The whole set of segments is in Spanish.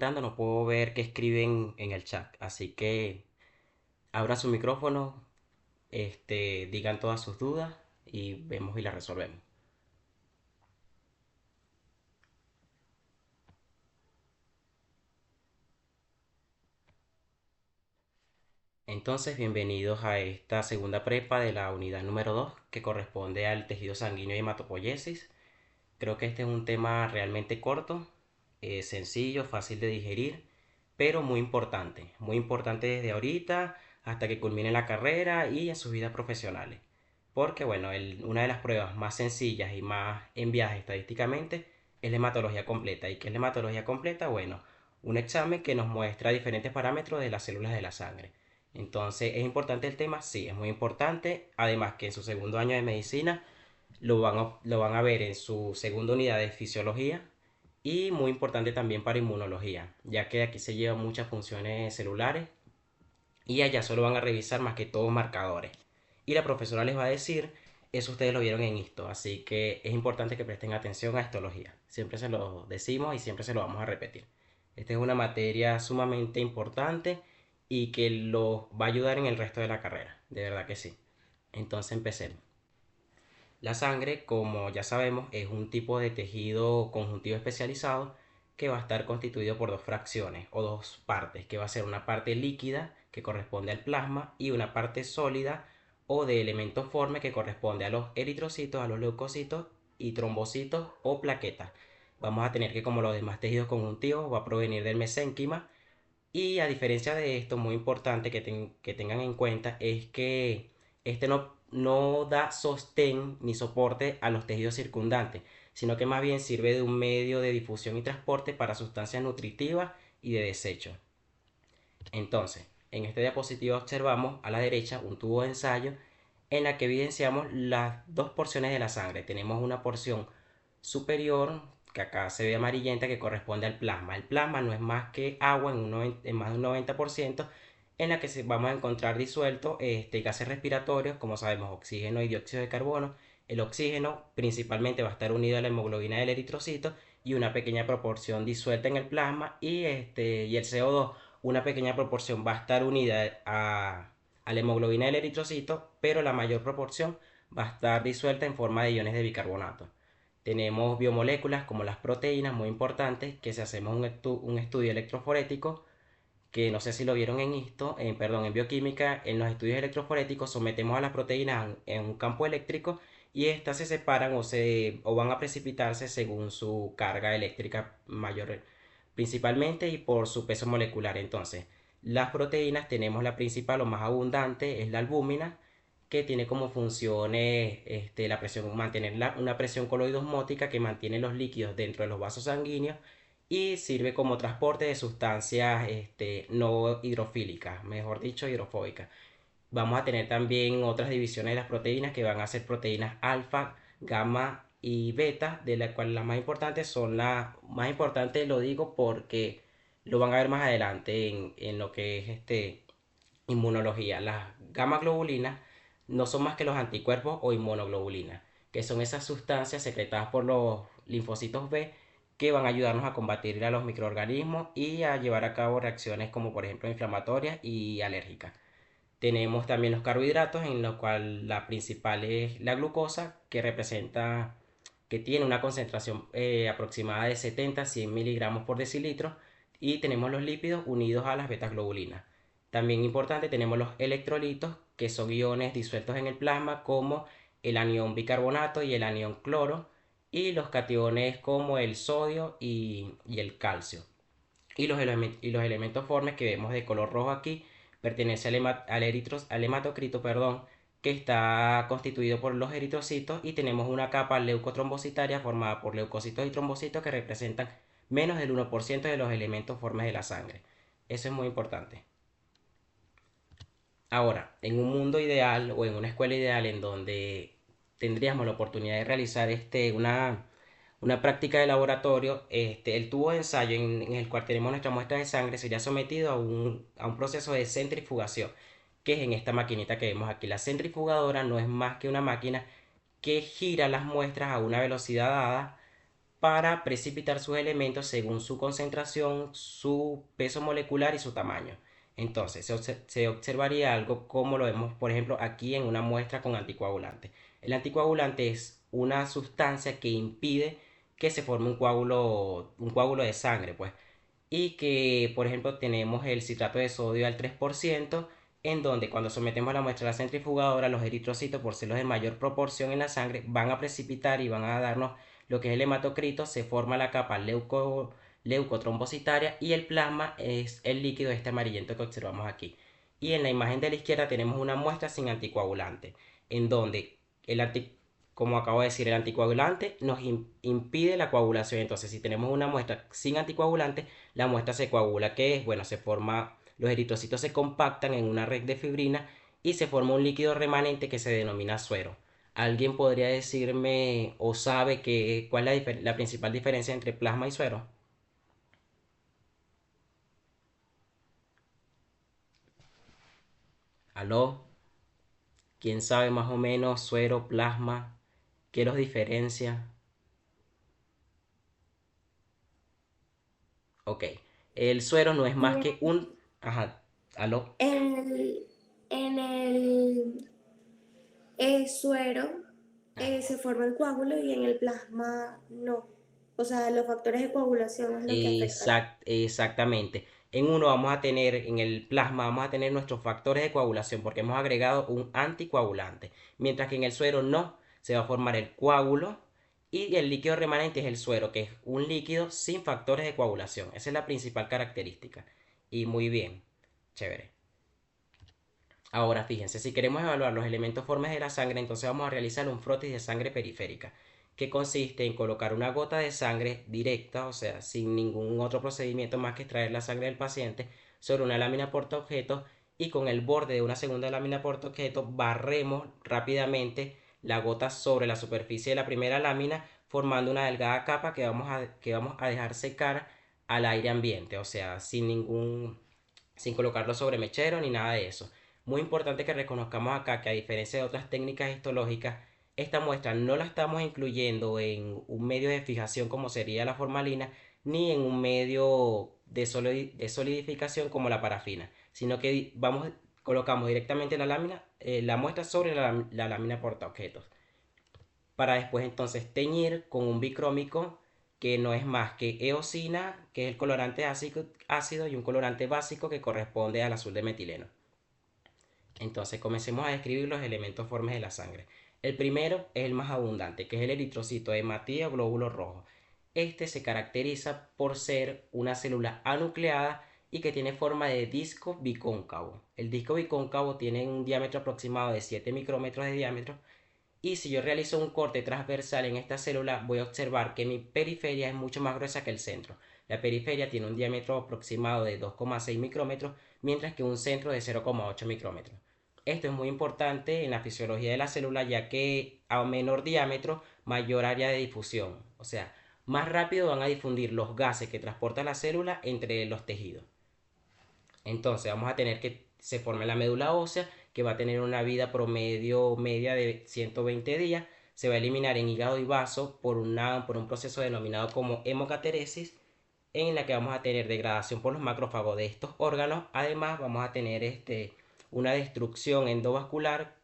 preguntando, no puedo ver qué escriben en el chat. Así que abran su micrófono, digan todas sus dudas y vemos y las resolvemos. Entonces, bienvenidos a esta segunda prepa de la unidad número 2 que corresponde al tejido sanguíneo y hematopoiesis. Creo que este es un tema realmente corto, sencillo, fácil de digerir, pero muy importante desde ahorita hasta que culmine la carrera y en sus vidas profesionales. Porque bueno, una de las pruebas más sencillas y más enviadas estadísticamente es la hematología completa. ¿Y qué es la hematología completa? Bueno, un examen que nos muestra diferentes parámetros de las células de la sangre. Entonces, ¿es importante el tema? Sí, es muy importante. Además que en su segundo año de medicina lo van a ver en su segunda unidad de fisiología y muy importante también para inmunología, ya que aquí se llevan muchas funciones celulares y allá solo van a revisar más que todo marcadores. Y la profesora les va a decir, eso ustedes lo vieron en histo, así que es importante que presten atención a histología. Siempre se lo decimos y siempre se lo vamos a repetir. Esta es una materia sumamente importante y que los va a ayudar en el resto de la carrera, de verdad que sí. Entonces empecemos. La sangre, como ya sabemos, es un tipo de tejido conjuntivo especializado que va a estar constituido por dos fracciones o dos partes, que va a ser una parte líquida que corresponde al plasma y una parte sólida o de elemento forme que corresponde a los eritrocitos, a los leucocitos y trombocitos o plaquetas. Vamos a tener que, como los demás tejidos conjuntivos, va a provenir del mesénquima y a diferencia de esto, muy importante que tengan en cuenta es que este no da sostén ni soporte a los tejidos circundantes, sino que más bien sirve de un medio de difusión y transporte para sustancias nutritivas y de desecho. Entonces, en esta diapositiva observamos a la derecha un tubo de ensayo en la que evidenciamos las dos porciones de la sangre. Tenemos una porción superior, que acá se ve amarillenta, que corresponde al plasma. El plasma no es más que agua en más de un 90%, en la que vamos a encontrar disueltos gases respiratorios, como sabemos, oxígeno y dióxido de carbono. El oxígeno principalmente va a estar unido a la hemoglobina del eritrocito y una pequeña proporción disuelta en el plasma y el CO2, una pequeña proporción va a estar unida a la hemoglobina del eritrocito, pero la mayor proporción va a estar disuelta en forma de iones de bicarbonato. Tenemos biomoléculas como las proteínas, muy importantes, que si hacemos un estudio electroforético, que no sé si lo vieron en esto, perdón, en bioquímica, en los estudios electroforéticos sometemos a las proteínas en un campo eléctrico y estas se separan o van a precipitarse según su carga eléctrica mayor, principalmente y por su peso molecular. Entonces, las proteínas tenemos la principal o más abundante, es la albúmina, que tiene como funciones la presión, mantener una presión coloidosmótica que mantiene los líquidos dentro de los vasos sanguíneos y sirve como transporte de sustancias no hidrofílicas, mejor dicho, hidrofóbicas. Vamos a tener también otras divisiones de las proteínas que van a ser proteínas alfa, gamma y beta, de las cuales las más importantes son las más importantes, lo digo porque lo van a ver más adelante en lo que es inmunología. Las gamma globulinas no son más que los anticuerpos o inmunoglobulinas, que son esas sustancias secretadas por los linfocitos B que van a ayudarnos a combatir a los microorganismos y a llevar a cabo reacciones como por ejemplo inflamatorias y alérgicas. Tenemos también los carbohidratos, en los cual la principal es la glucosa, que tiene una concentración aproximada de 70 a 100 miligramos por decilitro. Y tenemos los lípidos unidos a las betaglobulinas. También importante, tenemos los electrolitos, que son iones disueltos en el plasma, como el anión bicarbonato y el anión cloro, y los cationes como el sodio y el calcio. Y los elementos formes que vemos de color rojo aquí pertenece al hematocrito, perdón, que está constituido por los eritrocitos y tenemos una capa leucotrombocitaria formada por leucocitos y trombocitos que representan menos del 1% de los elementos formes de la sangre. Eso es muy importante. Ahora, en un mundo ideal o en una escuela ideal en donde tendríamos la oportunidad de realizar una práctica de laboratorio, el tubo de ensayo en el cual tenemos nuestra muestra de sangre sería sometido a un proceso de centrifugación, que es en esta maquinita que vemos aquí. La centrifugadora no es más que una máquina que gira las muestras a una velocidad dada para precipitar sus elementos según su concentración, su peso molecular y su tamaño. Entonces, se observaría algo como lo vemos, por ejemplo, aquí en una muestra con anticoagulante. El anticoagulante es una sustancia que impide que se forme un coágulo de sangre, pues. Y que, por ejemplo, tenemos el citrato de sodio al 3%, en donde cuando sometemos la muestra a la centrifugadora, los eritrocitos, por ser los de mayor proporción en la sangre, van a precipitar y van a darnos lo que es el hematocrito, se forma la capa leucotrombocitaria y el plasma es el líquido este amarillento que observamos aquí. Y en la imagen de la izquierda tenemos una muestra sin anticoagulante, en donde como acabo de decir, el anticoagulante nos impide la coagulación. Entonces, si tenemos una muestra sin anticoagulante, la muestra se coagula, que es, bueno, se forma, los eritrocitos se compactan en una red de fibrina y se forma un líquido remanente que se denomina suero. ¿Alguien podría decirme o sabe cuál es la principal diferencia entre plasma y suero? ¿Aló? ¿Quién sabe más o menos suero, plasma? ¿Qué los diferencia? Ok. El suero no es más que un... Ajá. ¿Aló? En el suero se forma el coágulo y en el plasma no. O sea, los factores de coagulación es lo que afectan. Exactamente. En uno vamos a tener, en el plasma vamos a tener nuestros factores de coagulación porque hemos agregado un anticoagulante, mientras que en el suero no, se va a formar el coágulo y el líquido remanente es el suero, que es un líquido sin factores de coagulación. Esa es la principal característica. Y muy bien, chévere. Ahora fíjense, si queremos evaluar los elementos formes de la sangre, entonces vamos a realizar un frotis de sangre periférica, que consiste en colocar una gota de sangre directa, o sea, sin ningún otro procedimiento más que extraer la sangre del paciente, sobre una lámina portaobjetos y con el borde de una segunda lámina portaobjetos barremos rápidamente la gota sobre la superficie de la primera lámina, formando una delgada capa que vamos a dejar secar al aire ambiente, o sea, sin colocarlo sobre mechero ni nada de eso. Muy importante que reconozcamos acá que a diferencia de otras técnicas histológicas, esta muestra no la estamos incluyendo en un medio de fijación como sería la formalina, ni en un medio de solidificación como la parafina, sino que colocamos directamente la muestra sobre la lámina portaobjetos, para después entonces teñir con un bicrómico que no es más que eosina, que es el colorante ácido y un colorante básico que corresponde al azul de metileno. Entonces comencemos a describir los elementos formes de la sangre. El primero es el más abundante, que es el eritrocito hematía o glóbulo rojo. Este se caracteriza por ser una célula anucleada y que tiene forma de disco bicóncavo. El disco bicóncavo tiene un diámetro aproximado de 7 micrómetros de diámetro y si yo realizo un corte transversal en esta célula voy a observar que mi periferia es mucho más gruesa que el centro. La periferia tiene un diámetro aproximado de 2,6 micrómetros, mientras que un centro de 0,8 micrómetros. Esto es muy importante en la fisiología de la célula, ya que a menor diámetro, mayor área de difusión. O sea, más rápido van a difundir los gases que transporta la célula entre los tejidos. Entonces vamos a tener que se forme la médula ósea, que va a tener una vida promedio media de 120 días. Se va a eliminar en hígado y vaso por un proceso denominado como hemocateresis, en la que vamos a tener degradación por los macrófagos de estos órganos. Además, vamos a tener una destrucción endovascular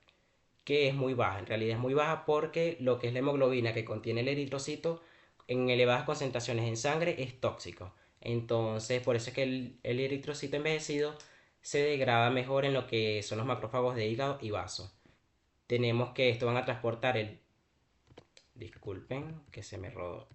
que es muy baja. En realidad es muy baja porque lo que es la hemoglobina que contiene el eritrocito en elevadas concentraciones en sangre es tóxico. Entonces, por eso es que el eritrocito envejecido se degrada mejor en lo que son los macrófagos de hígado y vaso. Tenemos que esto van a transportar el... Disculpen, que se me rodó.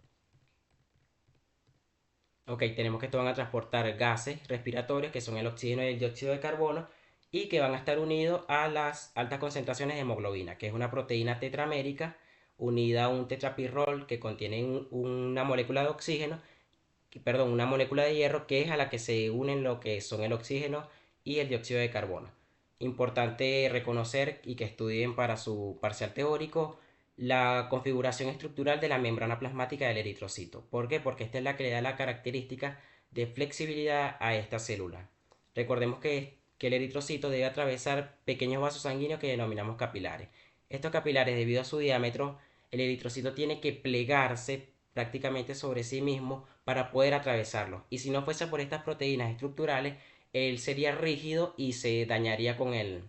Ok, tenemos que esto van a transportar gases respiratorios que son el oxígeno y el dióxido de carbono y que van a estar unidos a las altas concentraciones de hemoglobina, que es una proteína tetramérica unida a un tetrapirrol que contiene una molécula de oxígeno, perdón, una molécula de hierro que es a la que se unen lo que son el oxígeno y el dióxido de carbono. Importante reconocer y que estudien para su parcial teórico la configuración estructural de la membrana plasmática del eritrocito. ¿Por qué? Porque esta es la que le da la característica de flexibilidad a esta célula. Recordemos que el eritrocito debe atravesar pequeños vasos sanguíneos que denominamos capilares. Estos capilares, debido a su diámetro, el eritrocito tiene que plegarse prácticamente sobre sí mismo para poder atravesarlo. Y si no fuese por estas proteínas estructurales, él sería rígido y se dañaría con el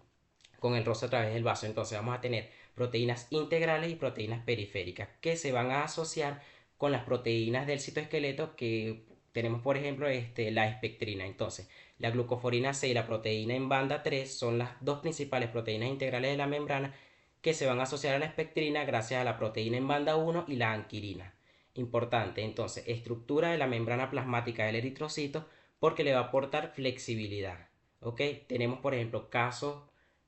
roce a través del vaso. Entonces vamos a tener proteínas integrales y proteínas periféricas que se van a asociar con las proteínas del citoesqueleto que tenemos, por ejemplo, la espectrina. Entonces, la glucoforina C y la proteína en banda 3 son las dos principales proteínas integrales de la membrana que se van a asociar a la espectrina gracias a la proteína en banda 1 y la anquilina. Importante, entonces, estructura de la membrana plasmática del eritrocito porque le va a aportar flexibilidad. ¿Ok? Tenemos, por ejemplo, casos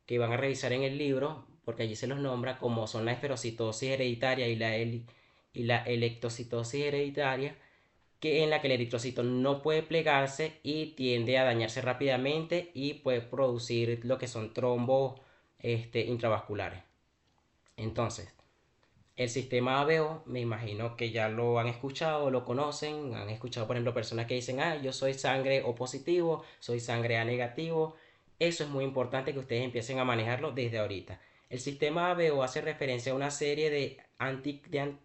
que van a revisar en el libro, porque allí se los nombra, como son la esferocitosis hereditaria y la electrocitosis hereditaria, que en la que el eritrocito no puede plegarse y tiende a dañarse rápidamente y puede producir lo que son trombos intravasculares. Entonces, el sistema ABO, me imagino que ya lo han escuchado, lo conocen, han escuchado, por ejemplo, personas que dicen, yo soy sangre O positivo, soy sangre A negativo. Eso es muy importante que ustedes empiecen a manejarlo desde ahorita. El sistema ABO hace referencia a una serie de antígenos,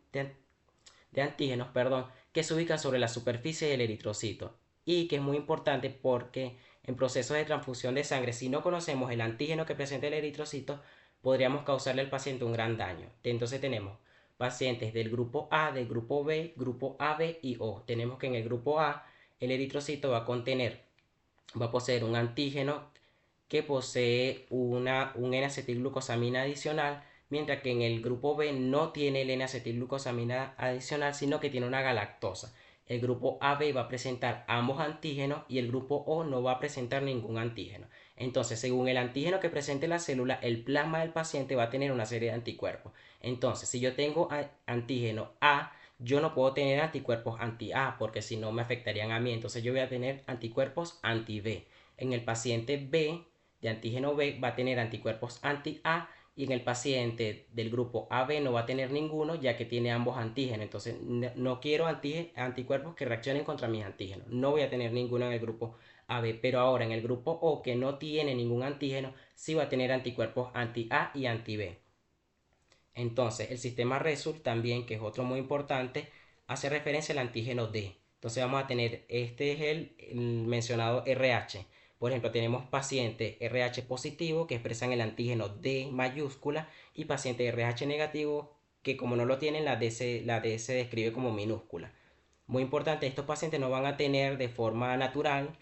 que se ubican sobre la superficie del eritrocito y que es muy importante porque en procesos de transfusión de sangre, si no conocemos el antígeno que presenta el eritrocito, podríamos causarle al paciente un gran daño. Entonces tenemos pacientes del grupo A, del grupo B, grupo AB y O. Tenemos que en el grupo A el eritrocito va a poseer un antígeno que posee un N-acetilglucosamina adicional, mientras que en el grupo B no tiene el N-acetilglucosamina adicional, sino que tiene una galactosa. El grupo AB va a presentar ambos antígenos y el grupo O no va a presentar ningún antígeno. Entonces, según el antígeno que presente la célula, el plasma del paciente va a tener una serie de anticuerpos. Entonces, si yo tengo antígeno A, yo no puedo tener anticuerpos anti-A porque si no me afectarían a mí. Entonces, yo voy a tener anticuerpos anti-B. En el paciente B de antígeno B va a tener anticuerpos anti-A y en el paciente del grupo AB no va a tener ninguno ya que tiene ambos antígenos. Entonces no quiero anticuerpos que reaccionen contra mis antígenos. No voy a tener ninguno en el grupo AB, pero ahora en el grupo O que no tiene ningún antígeno sí va a tener anticuerpos anti-A y anti-B. Entonces el sistema RESULT también, que es otro muy importante, hace referencia al antígeno D. Entonces vamos a tener, este es el mencionado RH. Por ejemplo, tenemos pacientes RH positivo que expresan el antígeno D mayúscula y pacientes RH negativo que como no lo tienen, la D se describe como minúscula. Muy importante, estos pacientes no van a tener de forma natural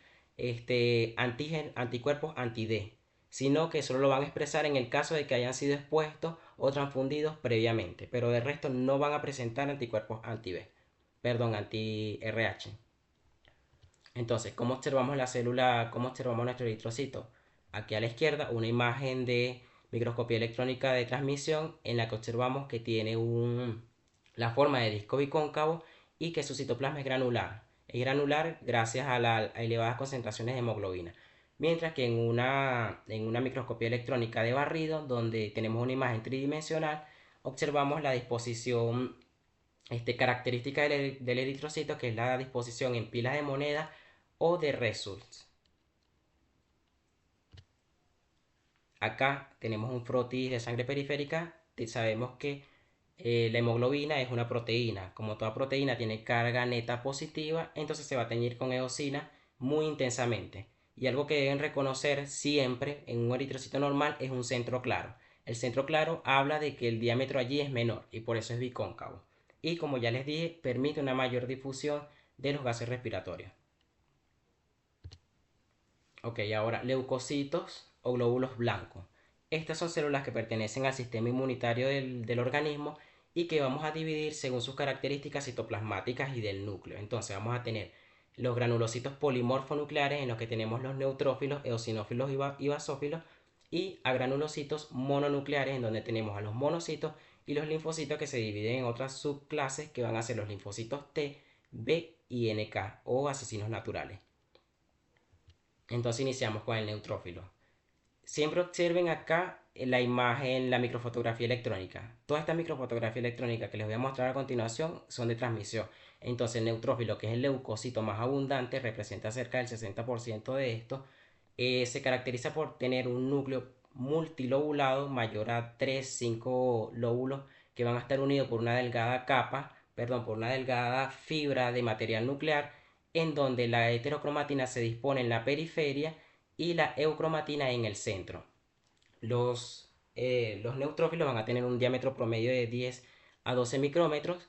anticuerpos anti-D, sino que solo lo van a expresar en el caso de que hayan sido expuestos o transfundidos previamente, pero de resto no van a presentar anticuerpos anti-B, perdón, anti-RH. Entonces, ¿cómo observamos la célula? ¿Cómo observamos nuestro eritrocito? Aquí a la izquierda una imagen de microscopía electrónica de transmisión en la que observamos que tiene la forma de disco bicóncavo y que su citoplasma es granular. Es granular gracias a elevadas concentraciones de hemoglobina. Mientras que en una microscopía electrónica de barrido, donde tenemos una imagen tridimensional, observamos la disposición característica del eritrocito, que es la disposición en pilas de moneda o de results. Acá tenemos un frotis de sangre periférica. Sabemos que la hemoglobina es una proteína. Como toda proteína tiene carga neta positiva, entonces se va a teñir con eosina muy intensamente. Y algo que deben reconocer siempre en un eritrocito normal es un centro claro. El centro claro habla de que el diámetro allí es menor y por eso es bicóncavo. Y como ya les dije, permite una mayor difusión de los gases respiratorios. Ok, ahora leucocitos o glóbulos blancos. Estas son células que pertenecen al sistema inmunitario del organismo y que vamos a dividir según sus características citoplasmáticas y del núcleo. Entonces vamos a tener los granulocitos polimorfonucleares en los que tenemos los neutrófilos, eosinófilos y basófilos y a granulocitos mononucleares en donde tenemos a los monocitos y los linfocitos que se dividen en otras subclases que van a ser los linfocitos T, B y NK o asesinos naturales. Entonces iniciamos con el neutrófilo. Siempre observen acá la imagen, la microfotografía electrónica. Toda esta microfotografía electrónica que les voy a mostrar a continuación son de transmisión. Entonces el neutrófilo, que es el leucocito más abundante, representa cerca del 60% de esto. Se caracteriza por tener un núcleo multilobulado mayor a 3, 5 lóbulos que van a estar unidos por una delgada capa perdón, por una delgada fibra de material nuclear en donde la heterocromatina se dispone en la periferia y la eucromatina en el centro. Los neutrófilos van a tener un diámetro promedio de 10 a 12 micrómetros.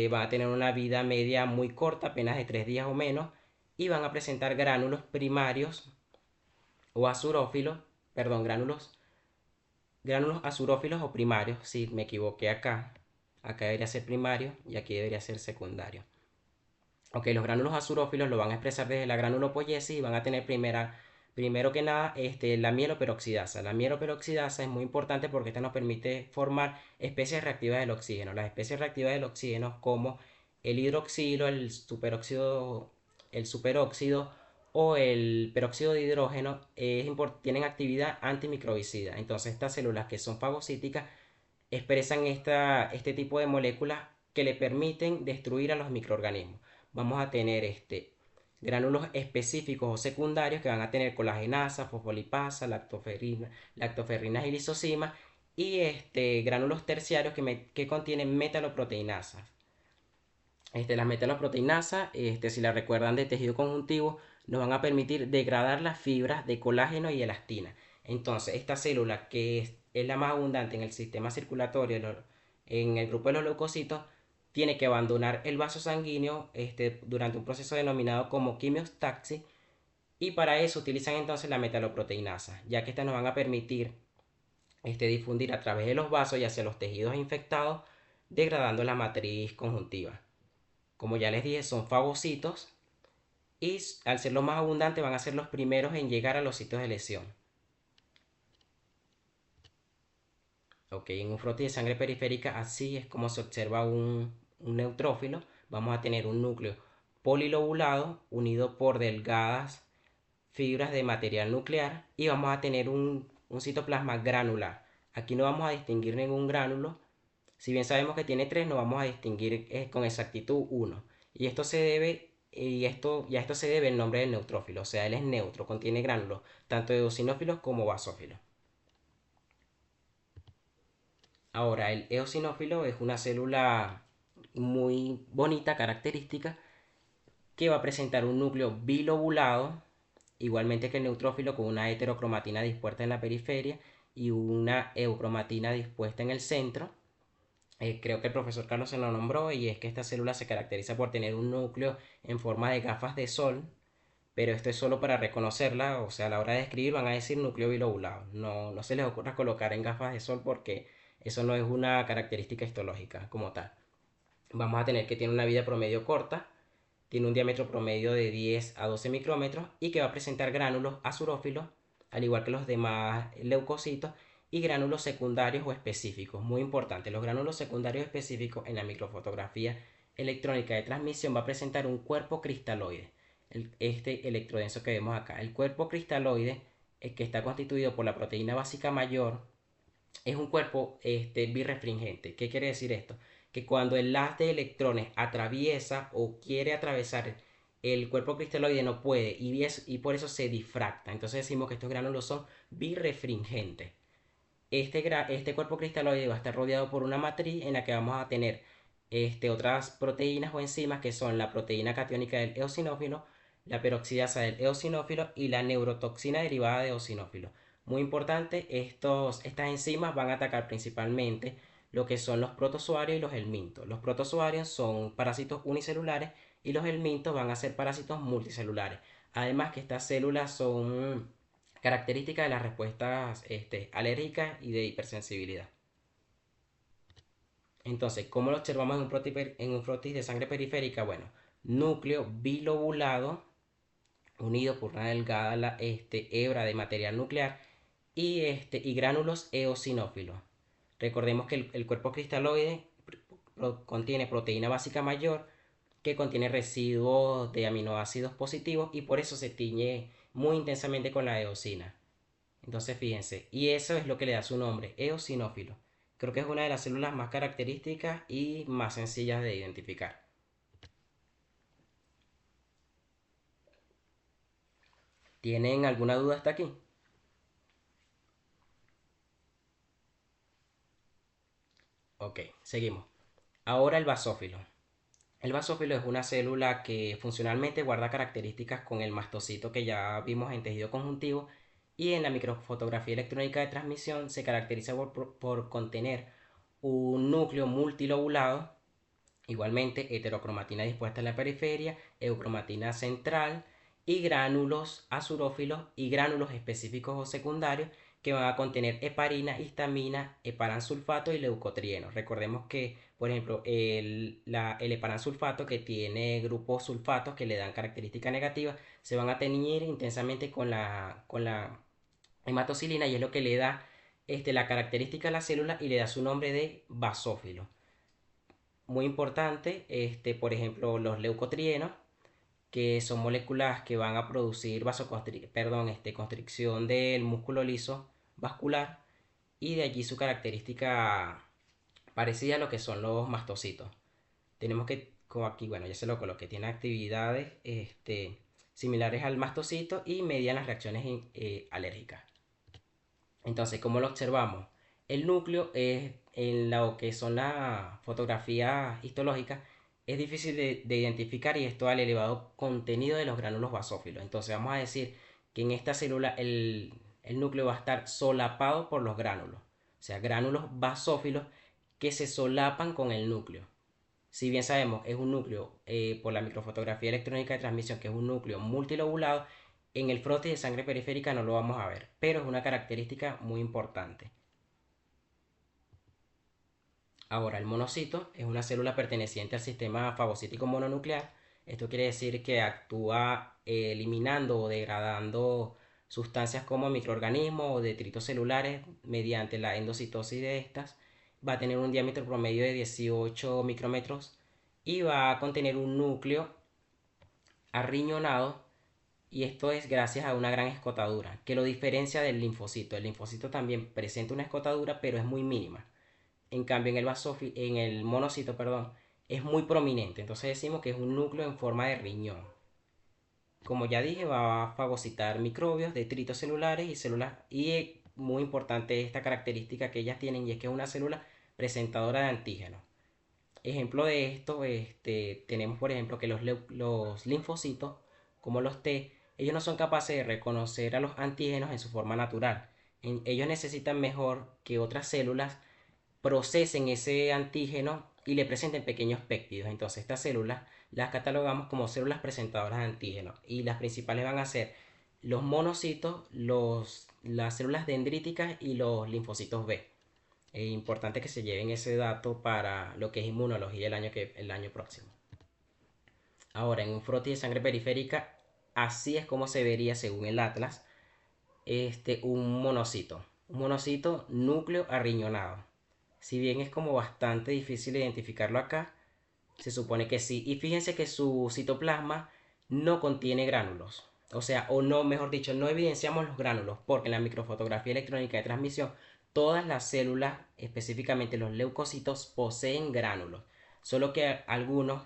Van a tener una vida media muy corta, apenas de 3 días o menos, y van a presentar gránulos primarios o azurófilos, perdón, gránulos azurófilos o primarios, si me equivoqué acá debería ser primario y aquí debería ser secundario. Ok, los gránulos azurófilos lo van a expresar desde la granulopoyesis y van a tener primero que nada la mieloperoxidasa. La mieloperoxidasa es muy importante porque esta nos permite formar especies reactivas del oxígeno. Las especies reactivas del oxígeno como el hidroxilo, el superóxido o el peróxido de hidrógeno tienen actividad antimicrobicida. Entonces estas células que son fagocíticas expresan este tipo de moléculas que le permiten destruir a los microorganismos. Vamos a tener gránulos específicos o secundarios que van a tener colagenasa, fosfolipasa, lactoferrinas y lisosimas y gránulos terciarios que contienen metaloproteinasas. Las metaloproteinasas, si la recuerdan de tejido conjuntivo, nos van a permitir degradar las fibras de colágeno y elastina. Entonces, esta célula que es la más abundante en el sistema circulatorio, en el grupo de los leucocitos, tiene que abandonar el vaso sanguíneo durante un proceso denominado como quimiostaxis y para eso utilizan entonces la metaloproteinasa, ya que estas nos van a permitir difundir a través de los vasos y hacia los tejidos infectados, degradando la matriz conjuntiva. Como ya les dije, son fagocitos y al ser los más abundantes van a ser los primeros en llegar a los sitios de lesión. Ok, en un frotis de sangre periférica así es como se observa un neutrófilo. Vamos a tener un núcleo polilobulado unido por delgadas fibras de material nuclear y vamos a tener un citoplasma granular. Aquí no vamos a distinguir ningún gránulo. Si bien sabemos que tiene tres, no vamos a distinguir con exactitud uno. Y esto se debe, y a esto se debe el nombre del neutrófilo. O sea, él es neutro, contiene gránulos, tanto eosinófilos como basófilos. Ahora, el eosinófilo es una célula muy bonita, característica, que va a presentar un núcleo bilobulado, igualmente que el neutrófilo, con una heterocromatina dispuesta en la periferia y una eucromatina dispuesta en el centro. Creo que el profesor Carlos se lo nombró y es que esta célula se caracteriza por tener un núcleo en forma de gafas de sol, pero esto es solo para reconocerla, o sea, a la hora de escribir van a decir núcleo bilobulado. No, no se les ocurra colocar en gafas de sol porque eso no es una característica histológica como tal. Vamos a tener que tiene una vida promedio corta, tiene un diámetro promedio de 10 a 12 micrómetros y que va a presentar gránulos azurófilos, al igual que los demás leucocitos, y gránulos secundarios o específicos. Muy importante, los gránulos secundarios específicos en la microfotografía electrónica de transmisión va a presentar un cuerpo cristaloide, este electrodenso que vemos acá. El cuerpo cristaloide, que está constituido por la proteína básica mayor, es un cuerpo birrefringente. ¿Qué quiere decir esto? Que cuando el haz de electrones atraviesa o quiere atravesar el cuerpo cristaloide no puede y por eso se difracta. Entonces decimos que estos gránulos son birrefringentes. Este cuerpo cristaloide va a estar rodeado por una matriz en la que vamos a tener otras proteínas o enzimas que son la proteína catiónica del eosinófilo, la peroxidasa del eosinófilo y la neurotoxina derivada de eosinófilo. Muy importante, estas enzimas van a atacar principalmente lo que son los protozoarios y los helmintos. Los protozoarios son parásitos unicelulares y los helmintos van a ser parásitos multicelulares. Además que estas células son características de las respuestas alérgicas y de hipersensibilidad. Entonces, ¿cómo lo observamos en un frotis de sangre periférica? Bueno, núcleo bilobulado unido por una delgada hebra de material nuclear y gránulos eosinófilos. Recordemos que el cuerpo cristaloide contiene proteína básica mayor que contiene residuos de aminoácidos positivos y por eso se tiñe muy intensamente con la eosina. Entonces fíjense, y eso es lo que le da su nombre, eosinófilo. Creo que es una de las células más características y más sencillas de identificar. ¿Tienen alguna duda hasta aquí? Ok, seguimos. Ahora el basófilo. El basófilo es una célula que funcionalmente guarda características con el mastocito que ya vimos en tejido conjuntivo y en la microfotografía electrónica de transmisión se caracteriza por contener un núcleo multilobulado, igualmente heterocromatina dispuesta en la periferia, eucromatina central y gránulos azurófilos y gránulos específicos o secundarios que van a contener heparina, histamina, heparansulfato y leucotrieno. Recordemos que, por ejemplo, el heparansulfato que tiene grupos sulfatos que le dan características negativas, se van a teñir intensamente con la hematocilina y es lo que le da la característica a la célula y le da su nombre de basófilo. Muy importante, por ejemplo, los leucotrienos, que son moléculas que van a producir constricción del músculo liso vascular y de allí su característica parecida a lo que son los mastocitos. Tenemos que, como aquí, bueno, ya se lo coloqué, tiene actividades similares al mastocito y median las reacciones alérgicas. Entonces, ¿cómo lo observamos? El núcleo es en lo que son las fotografías histológicas es difícil de identificar y esto al elevado contenido de los gránulos basófilos. Entonces vamos a decir que en esta célula el núcleo va a estar solapado por los gránulos. O sea, gránulos basófilos que se solapan con el núcleo. Si bien sabemos, es un núcleo por la microfotografía electrónica de transmisión, que es un núcleo multilobulado, en el frotis de sangre periférica no lo vamos a ver, pero es una característica muy importante. Ahora, el monocito es una célula perteneciente al sistema fagocítico mononuclear. Esto quiere decir que actúa eliminando o degradando sustancias como microorganismos o detritos celulares mediante la endocitosis de estas. Va a tener un diámetro promedio de 18 micrómetros y va a contener un núcleo arriñonado y esto es gracias a una gran escotadura que lo diferencia del linfocito. El linfocito también presenta una escotadura pero es muy mínima. En cambio, en el monocito, perdón, es muy prominente. Entonces decimos que es un núcleo en forma de riñón. Como ya dije, va a fagocitar microbios, detritos celulares y células. Y es muy importante esta característica que ellas tienen y es que es una célula presentadora de antígenos. Ejemplo de esto, tenemos por ejemplo que los linfocitos, como los T, ellos no son capaces de reconocer a los antígenos en su forma natural. Ellos necesitan mejor que otras células procesen ese antígeno y le presenten pequeños péptidos. Entonces estas células las catalogamos como células presentadoras de antígenos y las principales van a ser los monocitos, las células dendríticas y los linfocitos B. Es importante que se lleven ese dato para lo que es inmunología el año próximo. Ahora, en un frotis de sangre periférica, así es como se vería según el Atlas, un monocito. Un monocito núcleo arriñonado. Si bien es como bastante difícil identificarlo acá, se supone que sí. Y fíjense que su citoplasma no contiene gránulos. O sea, o no, mejor dicho, no evidenciamos los gránulos, porque en la microfotografía electrónica de transmisión, todas las células, específicamente los leucocitos, poseen gránulos. Solo que algunos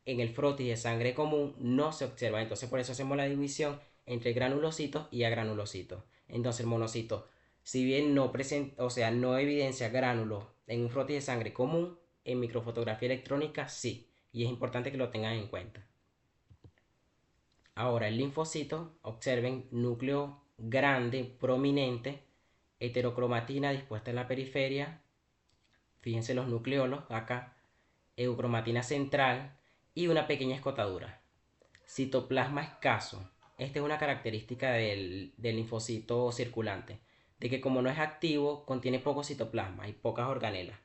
en el frotis de sangre común no se observan. Entonces, por eso hacemos la división entre granulocitos y agranulocitos. Entonces, el monocito, si bien no presenta, o sea, no evidencia gránulos en un frotis de sangre común, en microfotografía electrónica sí. Y es importante que lo tengan en cuenta. Ahora, el linfocito, observen, núcleo grande, prominente, heterocromatina dispuesta en la periferia. Fíjense los nucleolos acá, eucromatina central y una pequeña escotadura. Citoplasma escaso. Esta es una característica del linfocito circulante, de que como no es activo, contiene poco citoplasma y pocas organelas.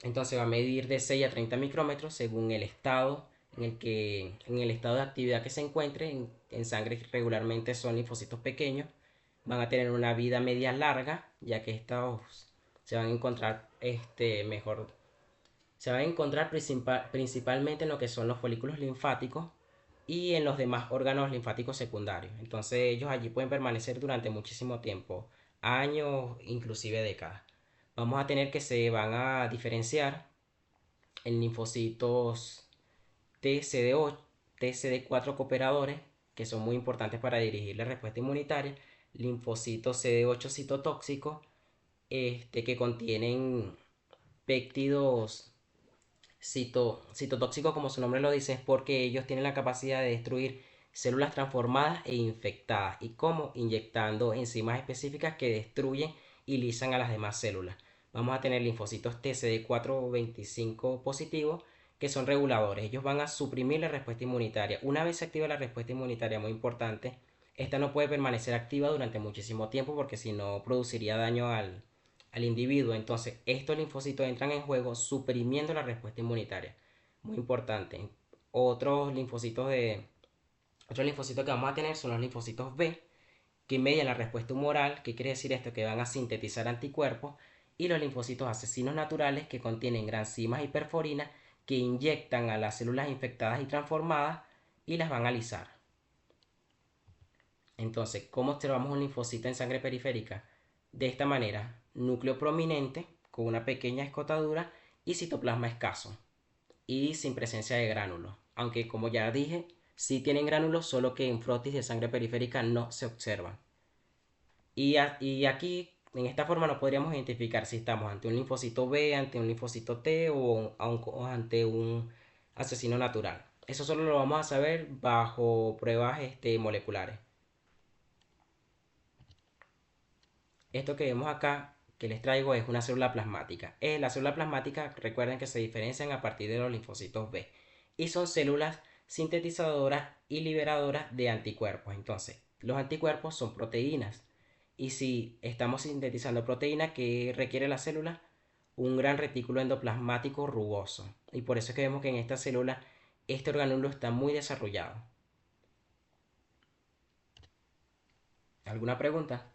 Entonces va a medir de 6 a 30 micrómetros según el estado en el estado de actividad que se encuentre. En sangre regularmente son linfocitos pequeños. Van a tener una vida media larga, ya que estos se van a encontrar mejor. Se van a encontrar principalmente en lo que son los folículos linfáticos y en los demás órganos linfáticos secundarios. Entonces ellos allí pueden permanecer durante muchísimo tiempo, años, inclusive décadas. Vamos a tener que se van a diferenciar en linfocitos TCD8, TCD4 cooperadores, que son muy importantes para dirigir la respuesta inmunitaria, linfocitos CD8 citotóxicos, que contienen péptidos Citotóxico, como su nombre lo dice, es porque ellos tienen la capacidad de destruir células transformadas e infectadas. ¿Y cómo? Inyectando enzimas específicas que destruyen y lisan a las demás células. Vamos a tener linfocitos TCD425 positivos que son reguladores. Ellos van a suprimir la respuesta inmunitaria. Una vez se activa la respuesta inmunitaria, muy importante, esta no puede permanecer activa durante muchísimo tiempo porque si no produciría daño al individuo. Entonces, estos linfocitos entran en juego suprimiendo la respuesta inmunitaria. Muy importante. Otros linfocitos de otros linfocitos que vamos a tener son los linfocitos B, que median la respuesta humoral. ¿Qué quiere decir esto? Que van a sintetizar anticuerpos. Y los linfocitos asesinos naturales, que contienen granzimas y perforinas, que inyectan a las células infectadas y transformadas y las van a lisar. Entonces, ¿cómo observamos un linfocito en sangre periférica? De esta manera: núcleo prominente con una pequeña escotadura y citoplasma escaso y sin presencia de gránulos. Aunque, como ya dije, sí tienen gránulos, solo que en frotis de sangre periférica no se observan. Y aquí, en esta forma, no podríamos identificar si estamos ante un linfocito B, ante un linfocito T o ante un asesino natural. Eso solo lo vamos a saber bajo pruebas moleculares. Esto que vemos acá, que les traigo, es una célula plasmática. La célula plasmática, recuerden que se diferencian a partir de los linfocitos B. Y son células sintetizadoras y liberadoras de anticuerpos. Entonces, los anticuerpos son proteínas. Y si estamos sintetizando proteína, ¿qué requiere la célula? Un gran retículo endoplasmático rugoso. Y por eso es que vemos que en esta célula este organulo está muy desarrollado. ¿Alguna pregunta?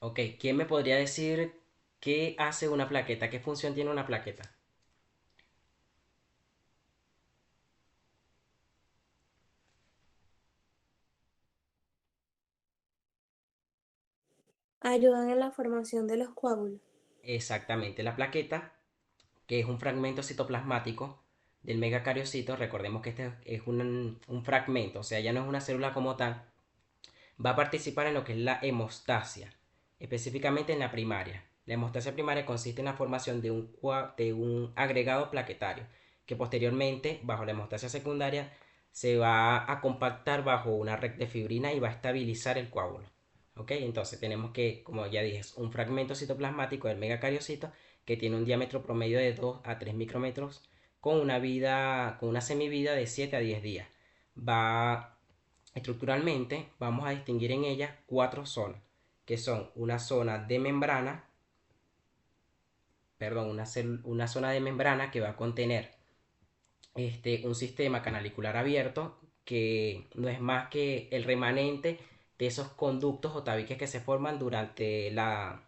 Ok, ¿quién me podría decir qué hace una plaqueta? ¿Qué función tiene una plaqueta? Ayudan en la formación de los coágulos. Exactamente, la plaqueta, que es un fragmento citoplasmático del megacariocito. Recordemos que este es un fragmento, o sea, ya no es una célula como tal. Va a participar en lo que es la hemostasia, específicamente en la primaria. La hemostasia primaria consiste en la formación de un agregado plaquetario, que posteriormente, bajo la hemostasia secundaria, se va a compactar bajo una red de fibrina y va a estabilizar el coágulo. ¿Ok? Entonces tenemos que, como ya dije, es un fragmento citoplasmático del megacariocito que tiene un diámetro promedio de 2 a 3 micrómetros con una semivida de 7 a 10 días. Va Estructuralmente vamos a distinguir en ella cuatro zonas, que son una zona de membrana, perdón, una zona de membrana que va a contener un sistema canalicular abierto, que no es más que el remanente de esos conductos o tabiques que se forman durante la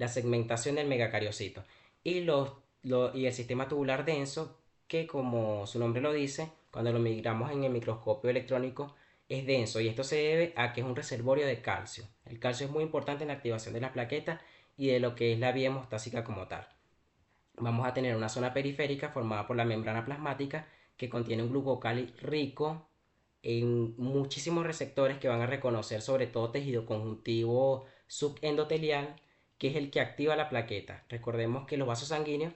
segmentación del megacariocito. Y el sistema tubular denso, que como su nombre lo dice, cuando lo miramos en el microscopio electrónico, es denso, y esto se debe a que es un reservorio de calcio. El calcio es muy importante en la activación de las plaquetas y de lo que es la vía hemostásica como tal. Vamos a tener una zona periférica formada por la membrana plasmática, que contiene un glucocali rico en muchísimos receptores que van a reconocer sobre todo tejido conjuntivo subendotelial, que es el que activa la plaqueta. Recordemos que los vasos sanguíneos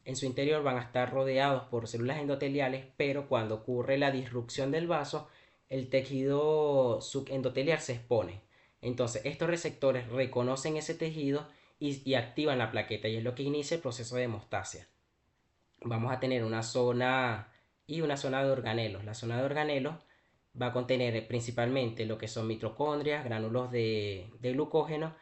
en su interior van a estar rodeados por células endoteliales, pero cuando ocurre la disrupción del vaso, el tejido subendotelial se expone. Entonces, estos receptores reconocen ese tejido y activan la plaqueta, y es lo que inicia el proceso de hemostasia. Vamos a tener una zona y una zona de organelos. La zona de organelos va a contener principalmente lo que son mitocondrias, gránulos de glucógeno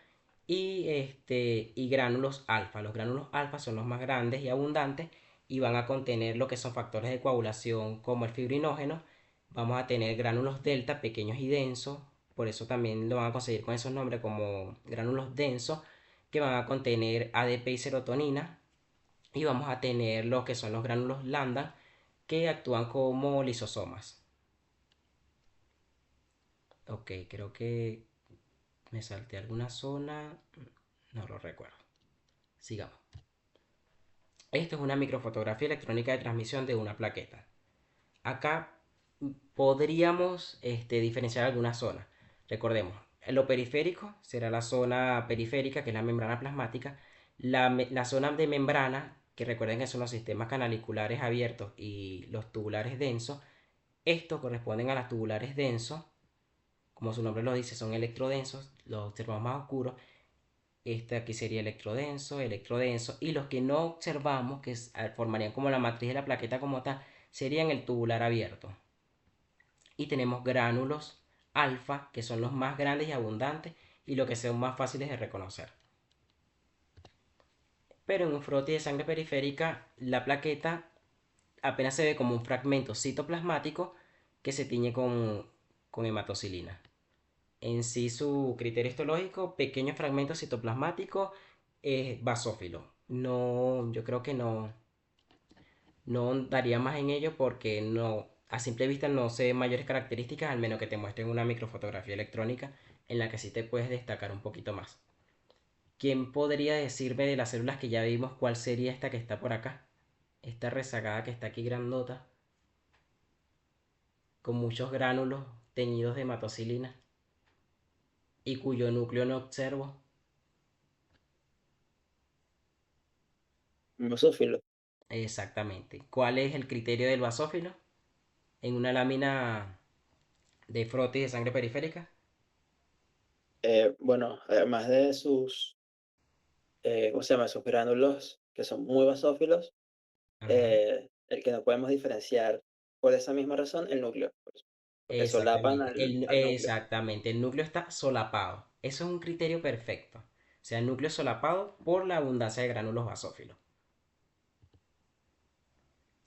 y gránulos alfa. Los gránulos alfa son los más grandes y abundantes y van a contener lo que son factores de coagulación como el fibrinógeno. Vamos a tener gránulos delta pequeños y densos, por eso también lo van a conseguir con esos nombres como gránulos densos, que van a contener ADP y serotonina. Y vamos a tener lo que son los gránulos lambda, que actúan como lisosomas. Ok, creo que me salté alguna zona, no lo recuerdo. Sigamos. Esto es una microfotografía electrónica de transmisión de una plaqueta. Acá podríamos diferenciar algunas zonas. Recordemos, Lo periférico será la zona periférica, que es la membrana plasmática. La zona de membrana, que recuerden que son los sistemas canaliculares abiertos y los tubulares densos. Estos corresponden a las tubulares densos. Como su nombre lo dice, son electrodensos. Los observamos más oscuros. Este aquí sería electrodenso, electrodenso. Y los que no observamos, que formarían como la matriz de la plaqueta como tal, serían el tubular abierto. Y tenemos gránulos alfa, que son los más grandes y abundantes y los que son más fáciles de reconocer. Pero en un frotis de sangre periférica, la plaqueta apenas se ve como un fragmento citoplasmático que se tiñe con hematocilina. En sí, su criterio histológico, pequeños fragmentos citoplasmáticos, basófilo. No, yo creo que no daría más en ello porque no, a simple vista no se ven mayores características, al menos que te muestren una microfotografía electrónica en la que sí te puedes destacar un poquito más. ¿Quién podría decirme de las células que ya vimos cuál sería esta que está por acá? Esta rezagada que está aquí grandota, con muchos gránulos teñidos de hematocilina y cuyo núcleo no observo. Un basófilo. Exactamente. ¿Cuál es el criterio del basófilo en una lámina de frotis de sangre periférica? Bueno, además de sus, ¿cómo se llama? Sus gránulos, que son muy basófilos, Ajá. el que no podemos diferenciar por esa misma razón, el núcleo, pues, porque solapan Exactamente. al núcleo. Exactamente. El núcleo está solapado. Eso es un criterio perfecto. O sea, el núcleo solapado por la abundancia de gránulos basófilos.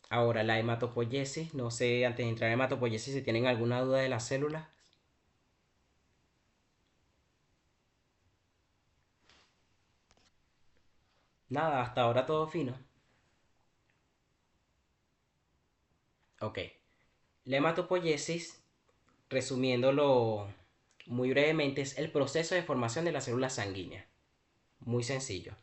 Ahora, la hematopoiesis, no sé, antes de entrar en hematopoiesis, si tienen alguna duda de las células. Nada, hasta ahora todo fino. Ok. La hematopoiesis, resumiéndolo muy brevemente, es el proceso de formación de las células sanguíneas. Muy sencillo.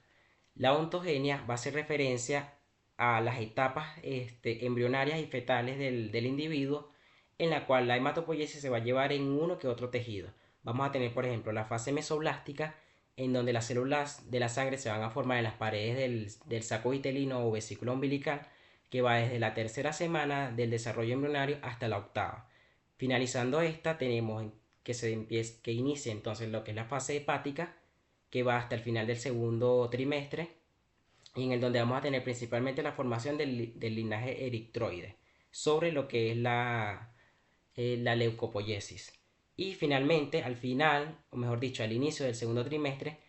La ontogenia va a hacer referencia a las etapas embrionarias y fetales del individuo, en la cual la hematopoiesis se va a llevar en uno que otro tejido. Vamos a tener, por ejemplo, la fase mesoblástica, en donde las células de la sangre se van a formar en las paredes del saco vitelino o vesícula umbilical, que va desde la tercera semana del desarrollo embrionario hasta la octava. Finalizando esta, tenemos que inicie entonces lo que es la fase hepática, que va hasta el final del segundo trimestre, y en el donde vamos a tener principalmente la formación del linaje eritroide sobre lo que es la leucopoiesis. Y finalmente, al final, o mejor dicho, al inicio del segundo trimestre,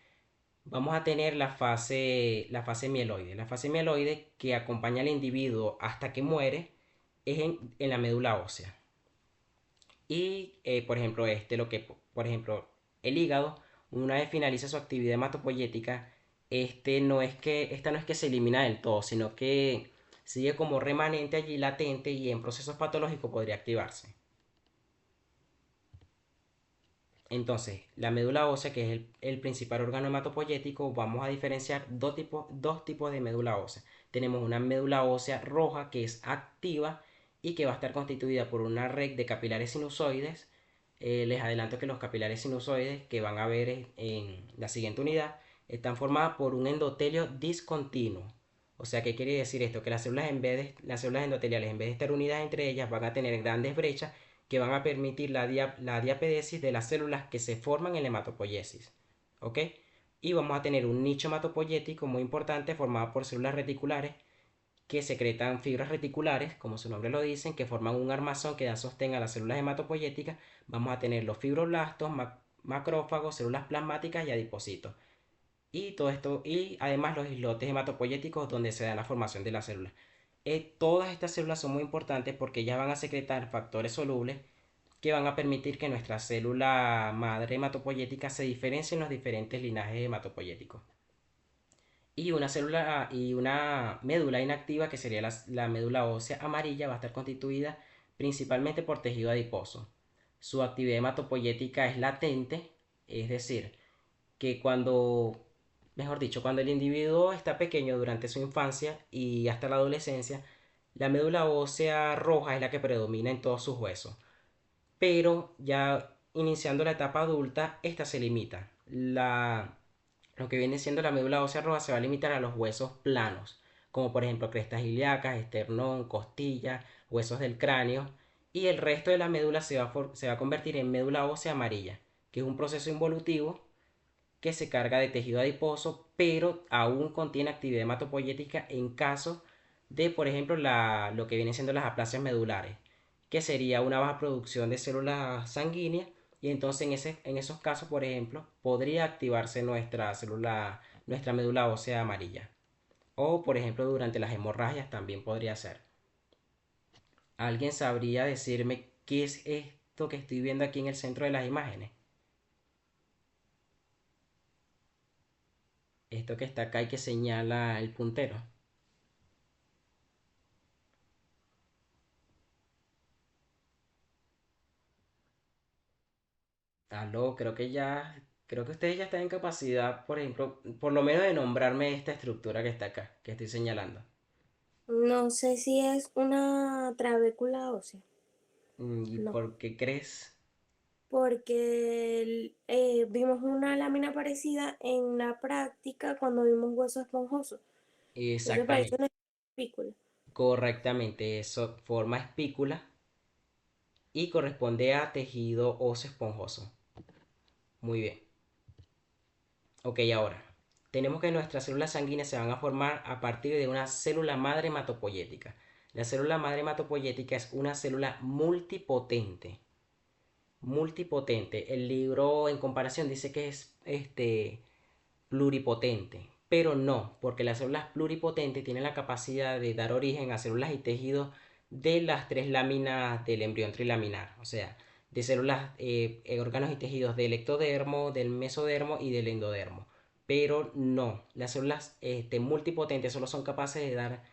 vamos a tener la fase mieloide. La fase mieloide que acompaña al individuo hasta que muere es en la médula ósea. Y, por ejemplo, por ejemplo, el hígado, una vez finaliza su actividad hematopoyética, esta no es que se elimina del todo, sino que sigue como remanente allí latente y en procesos patológicos podría activarse. Entonces, la médula ósea, que es el principal órgano hematopoyético, vamos a diferenciar dos tipos de médula ósea. Tenemos una médula ósea roja que es activa y que va a estar constituida por una red de capilares sinusoides. Les adelanto que los capilares sinusoides que van a ver en la siguiente unidad están formadas por un endotelio discontinuo. O sea, ¿qué quiere decir esto? Que las células endoteliales, en vez de estar unidas entre ellas, van a tener grandes brechas que van a permitir la diapedesis de las células que se forman en la hematopoiesis. ¿Ok? Y vamos a tener un nicho hematopoyético muy importante formado por células reticulares que secretan fibras reticulares, como su nombre lo dicen, que forman un armazón que da sostén a las células hematopoyéticas. Vamos a tener los fibroblastos, macrófagos, células plasmáticas y adipocitos. Y todo esto, y además los islotes hematopoyéticos donde se da la formación de las células. Todas estas células son muy importantes porque ellas van a secretar factores solubles que van a permitir que nuestra célula madre hematopoyética se diferencie en los diferentes linajes hematopoyéticos. Y una médula inactiva, que sería la médula ósea amarilla, va a estar constituida principalmente por tejido adiposo. Su actividad hematopoyética es latente, es decir, que mejor dicho, cuando el individuo está pequeño durante su infancia y hasta la adolescencia, la médula ósea roja es la que predomina en todos sus huesos. Pero ya iniciando la etapa adulta, esta se limita. Lo que viene siendo la médula ósea roja se va a limitar a los huesos planos, como por ejemplo crestas ilíacas, esternón, costilla, huesos del cráneo, y el resto de la médula se va a convertir en médula ósea amarilla, que es un proceso involutivo que se carga de tejido adiposo, pero aún contiene actividad hematopoyética en caso de, por ejemplo, lo que vienen siendo las aplasias medulares, que sería una baja producción de células sanguíneas, y entonces en esos casos, por ejemplo, podría activarse nuestra médula ósea amarilla. O, por ejemplo, durante las hemorragias también podría ser. ¿Alguien sabría decirme qué es esto que estoy viendo aquí en el centro de las imágenes? Esto que está acá y que señala el puntero. Aló, creo que ustedes ya están en capacidad, por ejemplo, por lo menos de nombrarme esta estructura que está acá, que estoy señalando. No sé si es una trabécula ósea. ¿Y No, por qué crees? porque vimos una lámina parecida en la práctica cuando vimos hueso esponjoso. Entonces parece Exactamente, una espícula. correctamente, eso forma espícula y corresponde a tejido óseo esponjoso. Muy bien. Ok, ahora, tenemos que nuestras células sanguíneas se van a formar a partir de una célula madre hematopoyética. La célula madre hematopoyética es una célula multipotente. Multipotente. El libro en comparación dice que es pluripotente, pero no, porque las células pluripotentes tienen la capacidad de dar origen a células y tejidos de las tres láminas del embrión trilaminar, o sea, de células, órganos y tejidos del ectodermo, del mesodermo y del endodermo. Pero no, las células multipotentes solo son capaces de dar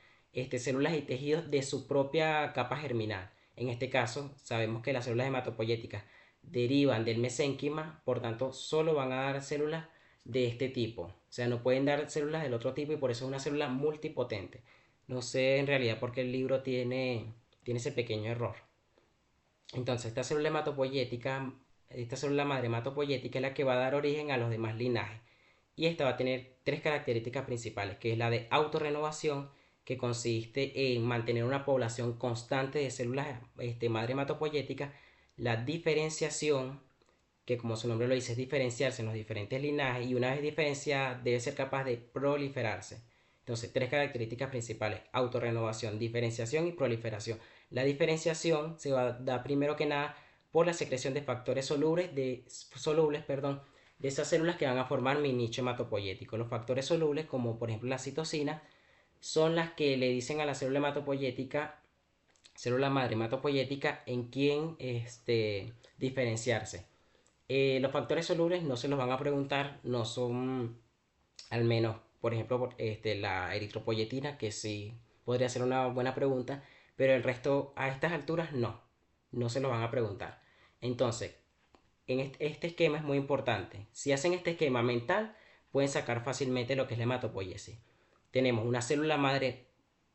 células y tejidos de su propia capa germinal. En este caso, sabemos que las células hematopoyéticas derivan del mesénquima, por tanto, solo van a dar células de este tipo. O sea, no pueden dar células del otro tipo y por eso es una célula multipotente. No sé en realidad por qué el libro tiene ese pequeño error. Entonces, esta célula madre hematopoyética es la que va a dar origen a los demás linajes. Y esta va a tener tres características principales, que es la de autorrenovación, que consiste en mantener una población constante de células madre hematopoyéticas, la diferenciación, que como su nombre lo dice, es diferenciarse en los diferentes linajes, y una vez diferenciada debe ser capaz de proliferarse. Entonces, tres características principales: autorrenovación, diferenciación y proliferación. La diferenciación se va a dar primero que nada por la secreción de factores solubles, de esas células que van a formar mi nicho hematopoyético. Los factores solubles, como por ejemplo la citosina, son las que le dicen a la célula hematopoyética, célula madre hematopoyética, en quién diferenciarse. Los factores solubles no se los van a preguntar, no son, al menos, por ejemplo, la eritropoyetina, que sí podría ser una buena pregunta, pero el resto a estas alturas no se los van a preguntar. Entonces, este esquema es muy importante. Si hacen este esquema mental, pueden sacar fácilmente lo que es la hematopoiesis. Tenemos una célula madre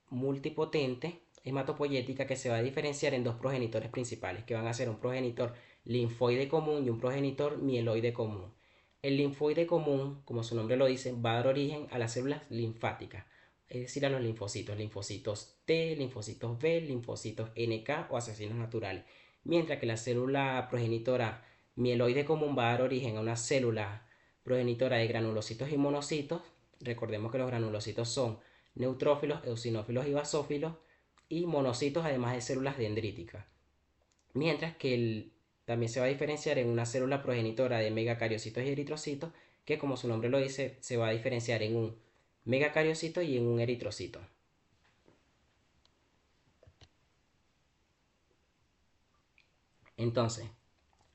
multipotente hematopoyética que se va a diferenciar en dos progenitores principales, que van a ser un progenitor linfoide común y un progenitor mieloide común. El linfoide común, como su nombre lo dice, va a dar origen a las células linfáticas, es decir, a los linfocitos T, linfocitos B, linfocitos NK o asesinos naturales. Mientras que la célula progenitora mieloide común va a dar origen a una célula progenitora de granulocitos y monocitos. Recordemos que los granulocitos son neutrófilos, eosinófilos y basófilos, y monocitos, además de células dendríticas. Mientras que también se va a diferenciar en una célula progenitora de megacariocitos y eritrocitos, que como su nombre lo dice, se va a diferenciar en un megacariocito y en un eritrocito. Entonces,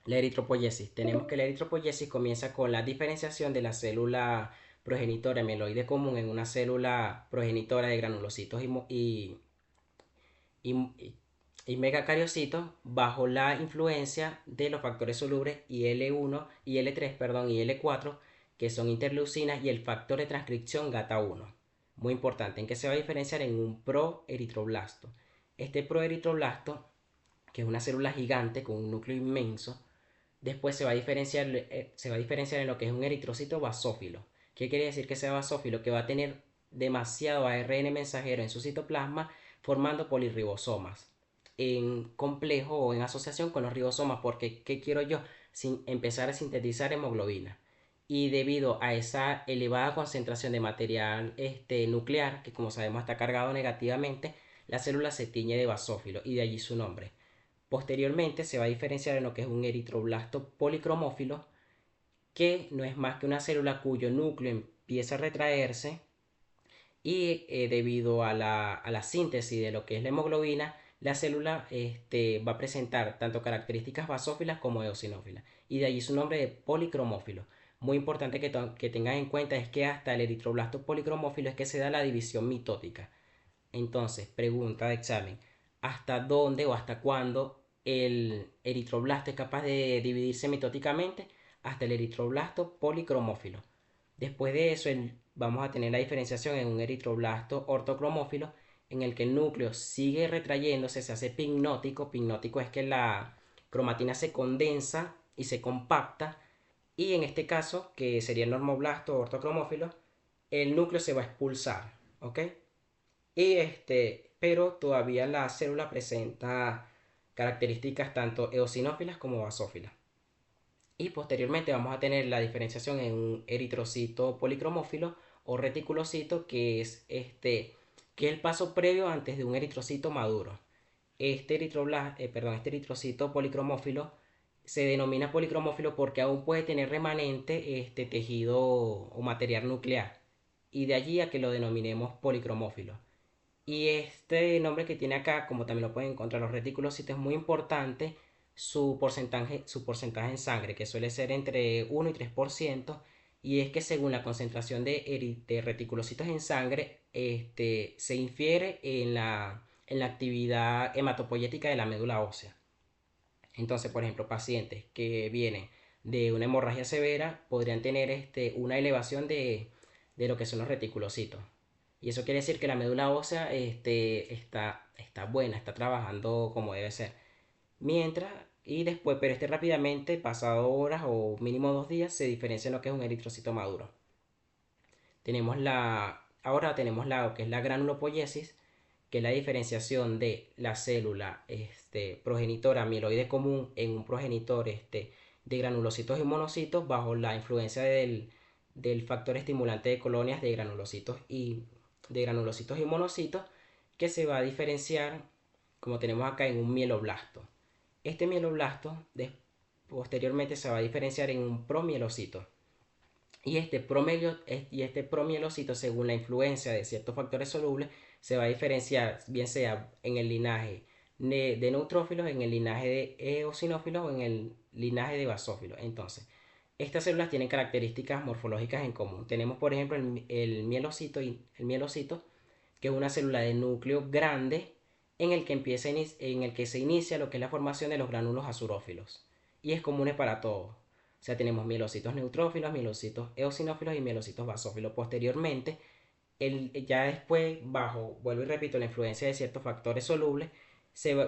la eritropoyesis. Tenemos que la eritropoyesis comienza con la diferenciación de la célula progenitora mieloide común en una célula progenitora de granulocitos y, y megacariocitos bajo la influencia de los factores solubles IL-1, IL-3, perdón, y IL-4, que son interleucinas, y el factor de transcripción GATA1. Muy importante, en que se va a diferenciar en un proeritroblasto. Este proeritroblasto, que es una célula gigante con un núcleo inmenso, Después se va a diferenciar en lo que es un eritrocito basófilo. ¿Qué quiere decir que sea basófilo? Que va a tener demasiado ARN mensajero en su citoplasma formando polirribosomas en complejo o en asociación con los ribosomas, porque ¿qué quiero yo? Sin empezar a sintetizar hemoglobina. Y debido a esa elevada concentración de material nuclear, que como sabemos está cargado negativamente, la célula se tiñe de basófilo y de allí su nombre. Posteriormente se va a diferenciar en lo que es un eritroblasto policromófilo, que no es más que una célula cuyo núcleo empieza a retraerse y debido a la síntesis de lo que es la hemoglobina, la célula va a presentar tanto características basófilas como eosinófilas. Y de allí su nombre de policromófilo. Muy importante que tengan en cuenta es que hasta el eritroblasto policromófilo es que se da la división mitótica. Entonces, pregunta de examen, ¿hasta dónde o hasta cuándo el eritroblasto es capaz de dividirse mitóticamente? Hasta el eritroblasto policromófilo. Después de eso, vamos a tener la diferenciación en un eritroblasto ortocromófilo, en el que el núcleo sigue retrayéndose, se hace pignótico. Pignótico es que la cromatina se condensa y se compacta. Y en este caso, que sería el normoblasto ortocromófilo, el núcleo se va a expulsar, ¿ok? Pero todavía la célula presenta características tanto eosinófilas como basófilas. Y posteriormente vamos a tener la diferenciación en un eritrocito policromófilo o reticulocito, que es el paso previo antes de un eritrocito maduro. Este eritrocito policromófilo se denomina policromófilo porque aún puede tener remanente tejido o material nuclear. Y de allí a que lo denominemos policromófilo. Y este nombre que tiene acá, como también lo pueden encontrar los reticulocitos, es muy importante su porcentaje en sangre, que suele ser entre 1 y 3%, y es que según la concentración de reticulocitos en sangre, se infiere en la actividad hematopoyética de la médula ósea. Entonces, por ejemplo, pacientes que vienen de una hemorragia severa podrían tener una elevación de lo que son los reticulocitos. Y eso quiere decir que la médula ósea está buena, está trabajando como debe ser. Mientras, y después, pero rápidamente, pasado horas o mínimo 2 días, se diferencia en lo que es un eritrocito maduro. Ahora tenemos lo que es la granulopoiesis, que es la diferenciación de la célula progenitora amiloide común en un progenitor de granulocitos y monocitos bajo la influencia del factor estimulante de colonias de granulocitos y monocitos, que se va a diferenciar, como tenemos acá, en un mieloblasto. Este mieloblasto posteriormente se va a diferenciar en un promielocito. Y este promielocito, según la influencia de ciertos factores solubles, se va a diferenciar bien sea en el linaje de neutrófilos, en el linaje de eosinófilos o en el linaje de basófilos. Entonces, estas células tienen características morfológicas en común. Tenemos, por ejemplo, el mielocito, que es una célula de núcleo grande en el que se inicia lo que es la formación de los gránulos azurófilos. Y es común para todos. O sea, tenemos mielocitos neutrófilos, mielocitos eosinófilos y mielocitos basófilos. Posteriormente, ya después, vuelvo y repito, la influencia de ciertos factores solubles,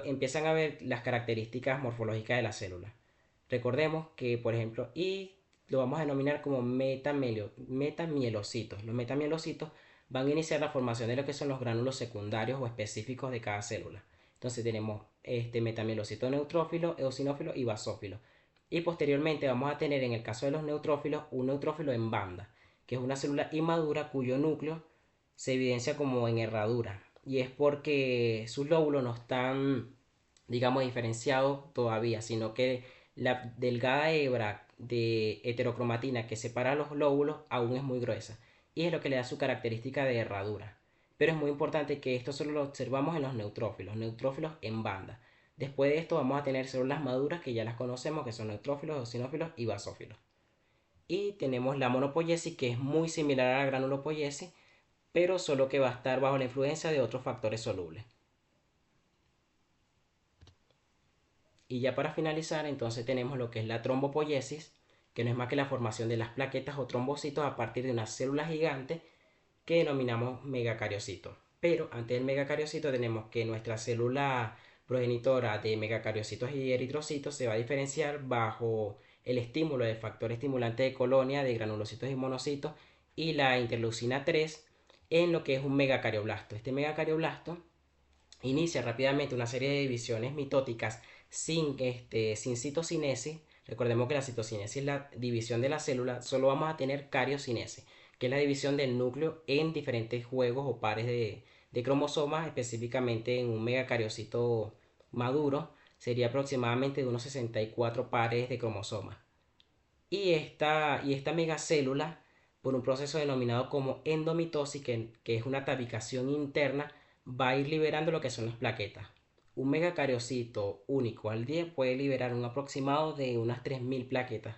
empiezan a ver las características morfológicas de la célula. Recordemos que, por ejemplo, y lo vamos a denominar como metamielocitos. Los metamielocitos van a iniciar la formación de lo que son los gránulos secundarios o específicos de cada célula. Entonces tenemos metamielocito neutrófilo, eosinófilo y basófilo. Y posteriormente vamos a tener, en el caso de los neutrófilos, un neutrófilo en banda, que es una célula inmadura cuyo núcleo se evidencia como en herradura. Y es porque sus lóbulos no están, digamos, diferenciados todavía, sino que la delgada hebra de heterocromatina que separa los lóbulos aún es muy gruesa. Y es lo que le da su característica de herradura. Pero es muy importante que esto solo lo observamos en los neutrófilos en banda. Después de esto vamos a tener células maduras que ya las conocemos, que son neutrófilos, eosinófilos y basófilos. Y tenemos la monopoiesis, que es muy similar a la granulopoiesis, pero solo que va a estar bajo la influencia de otros factores solubles. Y ya para finalizar, entonces tenemos lo que es la trombopoiesis, que no es más que la formación de las plaquetas o trombocitos a partir de una célula gigante que denominamos megacariocitos. Pero antes del megacariocito tenemos que nuestra célula progenitora de megacariocitos y eritrocitos se va a diferenciar bajo el estímulo del factor estimulante de colonia de granulocitos y monocitos y la interleucina 3 en lo que es un megacardioblasto. Este megacardioblasto inicia rápidamente una serie de divisiones mitóticas sin citocinesis. Recordemos que la citocinesis es la división de la célula, solo vamos a tener cariocinesis, que es la división del núcleo en diferentes juegos o pares de cromosomas, específicamente en un megacariocito maduro, sería aproximadamente de unos 64 pares de cromosomas. Y esta megacélula, por un proceso denominado como endomitosis, que es una tabicación interna, va a ir liberando lo que son las plaquetas. Un megacariocito único al día puede liberar un aproximado de unas 3000 plaquetas.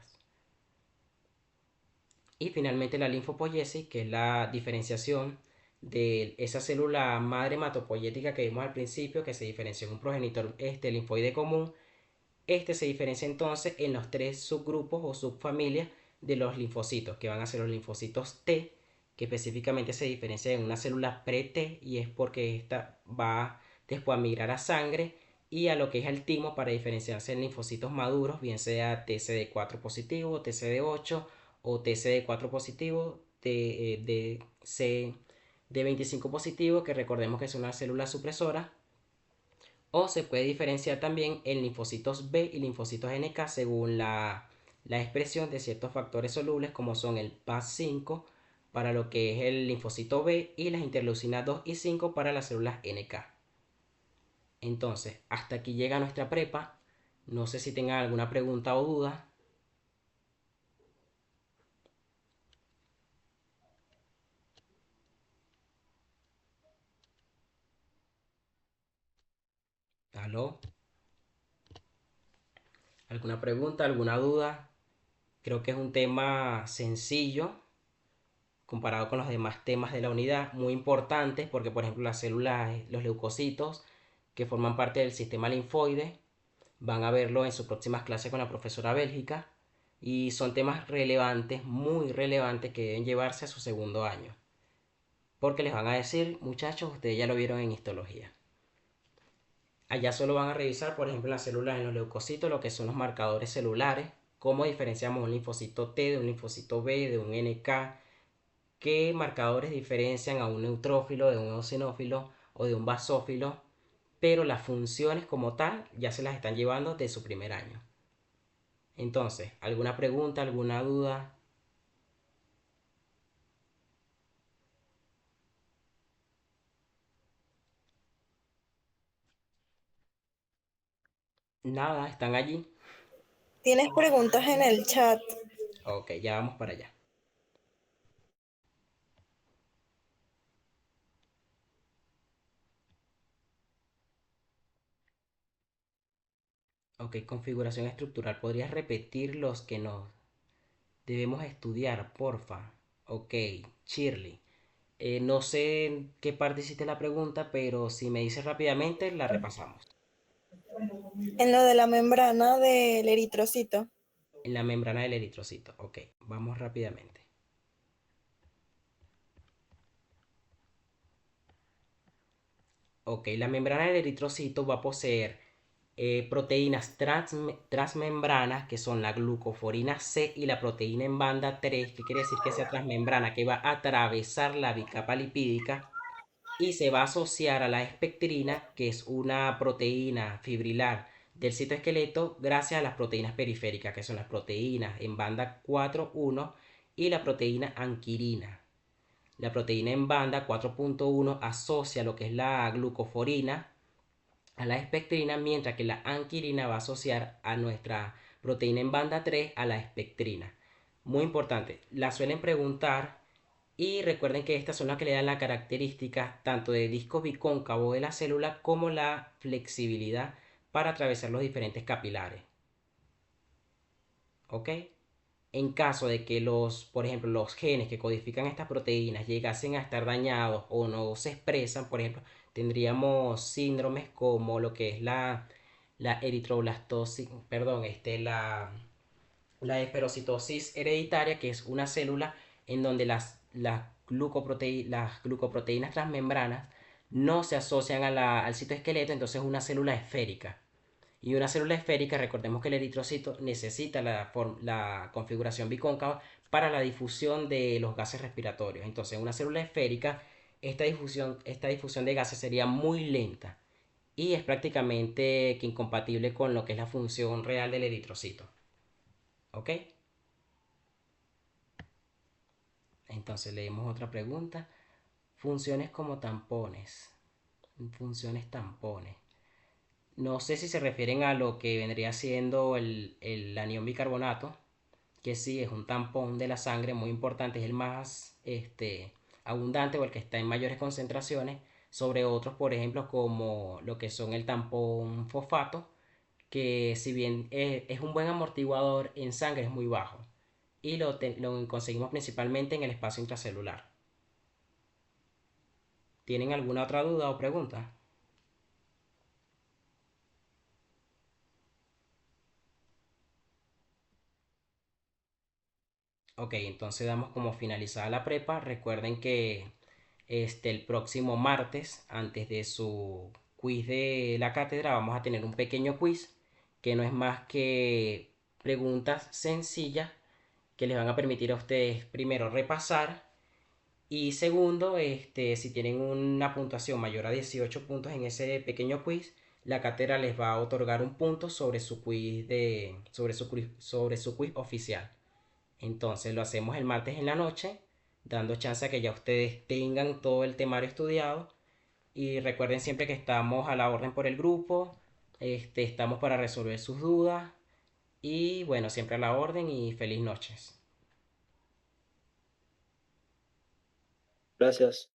Y finalmente la linfopoiesis, que es la diferenciación de esa célula madre hematopoyética que vimos al principio, que se diferenció en un progenitor linfoide común. Este se diferencia entonces en los tres subgrupos o subfamilias de los linfocitos, que van a ser los linfocitos T, que específicamente se diferencia en una célula pre-T y es porque esta va después a migrar a sangre y a lo que es el timo para diferenciarse en linfocitos maduros, bien sea TCD4 positivo, TCD8 o TCD4 positivo, D25 positivo, que recordemos que es una célula supresora, o se puede diferenciar también en linfocitos B y linfocitos NK según la expresión de ciertos factores solubles como son el PAS5 para lo que es el linfocito B y las interleucinas 2 y 5 para las células NK. Entonces, hasta aquí llega nuestra prepa. No sé si tengan alguna pregunta o duda. ¿Aló? ¿Alguna pregunta, alguna duda? Creo que es un tema sencillo comparado con los demás temas de la unidad, muy importantes porque, por ejemplo, las células, los leucocitos, que forman parte del sistema linfoide, van a verlo en sus próximas clases con la profesora Bélgica y son temas relevantes, muy relevantes, que deben llevarse a su segundo año. Porque les van a decir, muchachos, ustedes ya lo vieron en histología. Allá solo van a revisar, por ejemplo, en las células, en los leucocitos, lo que son los marcadores celulares, cómo diferenciamos un linfocito T de un linfocito B, de un NK, qué marcadores diferencian a un neutrófilo de un eosinófilo o de un basófilo, pero las funciones como tal ya se las están llevando de su primer año. Entonces, ¿alguna pregunta, alguna duda? Nada, están allí. Tienes preguntas en el chat. Ok, ya vamos para allá. Ok, configuración estructural. ¿Podrías repetir los que nos debemos estudiar, porfa? Ok, Shirley. No sé en qué parte hiciste la pregunta, pero si me dices rápidamente, la repasamos. En lo de la membrana del eritrocito. En la membrana del eritrocito. Ok, vamos rápidamente. Ok, la membrana del eritrocito va a poseer proteínas transmembranas, que son la glucoforina C y la proteína en banda 3, que quiere decir que sea transmembrana, que va a atravesar la bicapa lipídica y se va a asociar a la espectrina, que es una proteína fibrilar del citoesqueleto, gracias a las proteínas periféricas, que son las proteínas en banda 4,1 y la proteína anquirina. La proteína en banda 4,1 asocia lo que es la glucoforina a la espectrina, mientras que la anquirina va a asociar a nuestra proteína en banda 3 a la espectrina. Muy importante, la suelen preguntar y recuerden que estas son las que le dan la característica tanto de disco bicóncavo de la célula como la flexibilidad para atravesar los diferentes capilares. ¿Ok? En caso de que por ejemplo, los genes que codifican estas proteínas llegasen a estar dañados o no se expresan, por ejemplo, tendríamos síndromes como lo que es la eritroblastosis, perdón, la esperocitosis hereditaria, que es una célula en donde las glucoproteínas transmembranas no se asocian al citoesqueleto, entonces es una célula esférica. Y una célula esférica, recordemos que el eritrocito necesita la configuración bicóncava para la difusión de los gases respiratorios. Entonces, en una célula esférica, esta difusión de gases sería muy lenta y es prácticamente que incompatible con lo que es la función real del eritrocito. ¿Ok? Entonces leemos otra pregunta. Funciones como tampones. Funciones tampones. No sé si se refieren a lo que vendría siendo el anión bicarbonato, que sí es un tampón de la sangre muy importante, es el más abundante o el que está en mayores concentraciones, sobre otros, por ejemplo, como lo que son el tampón fosfato, que si bien es un buen amortiguador en sangre, es muy bajo y lo conseguimos principalmente en el espacio intracelular. ¿Tienen alguna otra duda o pregunta? Ok, entonces damos como finalizada la prepa. Recuerden que el próximo martes, antes de su quiz de la cátedra, vamos a tener un pequeño quiz que no es más que preguntas sencillas que les van a permitir a ustedes primero repasar y segundo, si tienen una puntuación mayor a 18 puntos en ese pequeño quiz, la cátedra les va a otorgar un punto sobre su quiz oficial. Entonces lo hacemos el martes en la noche, dando chance a que ya ustedes tengan todo el temario estudiado. Y recuerden siempre que estamos a la orden por el grupo, estamos para resolver sus dudas. Y bueno, siempre a la orden y feliz noches. Gracias.